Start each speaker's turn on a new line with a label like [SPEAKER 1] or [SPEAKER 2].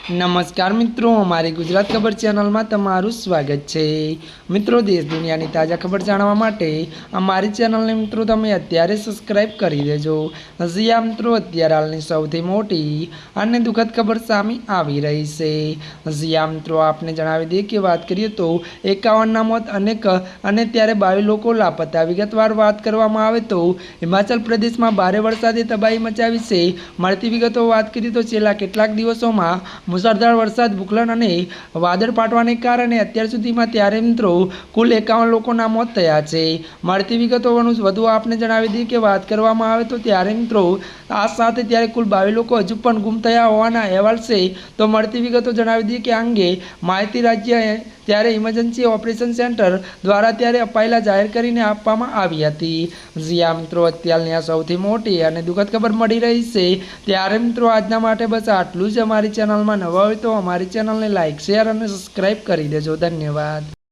[SPEAKER 1] નમસ્કાર મિત્રો, અમારી ગુજરાત ખબર ચેનલમાં તમારું સ્વાગત છે। મિત્રો, દેશ દુનિયાની તાજા ખબર જાણવા માટે અમારી ચેનલને મિત્રો તમે અત્યારે સબસ્ક્રાઇબ કરી દેજો। હજી આ મિત્રો અત્યારે હાલની સૌથી મોટી અને દુઃખદ ખબર સામે આવી રહી છે। હજી આ મિત્રો આપને જણાવી દઈએ કે વાત કરીએ તો 51ના મોત અને ત્યારે 22 લોકો લાપતા। વિગતવાર વાત કરવામાં આવે તો હિમાચલ પ્રદેશમાં ભારે વરસાદે તબાહી મચાવી છે। મળતી વિગતો વાત કરીએ તો છેલ્લા કેટલાક દિવસોમાં મુસળધાર વરસાદ, ભૂસ્ખલન અને વાદળ ફાટવાને કારણે અત્યાર સુધીમાં ત્યારે મિત્રો કુલ 51 લોકોના મોત થયા છે। મળતી વિગતો વધુ આપને જણાવી દઈએ કે વાત કરવામાં આવે તો ત્યારે મિત્રો આ સાથે ત્યારે કુલ 22 લોકો હજુ પણ ગુમ થયા હોવાના અહેવાલ છે। તો મળતી વિગતો જણાવી દઈએ કે આ અંગે માહિતી રાજ્ય ત્યારે ઇમરજન્સી ઓપરેશન સેન્ટર દ્વારા ત્યારે અપાયેલા જાહેર કરીને આપવામાં આવી હતી। જ્યાં મિત્રો અત્યારની આ સૌથી મોટી અને દુઃખદ ખબર મળી રહી છે। ત્યારે મિત્રો આજના માટે બસ આટલું જ। અમારી ચેનલમાં નવા હોય તો અમારી ચેનલને લાઇક, શેર અને સબસ્ક્રાઇબ કરી દેજો। ધન્યવાદ।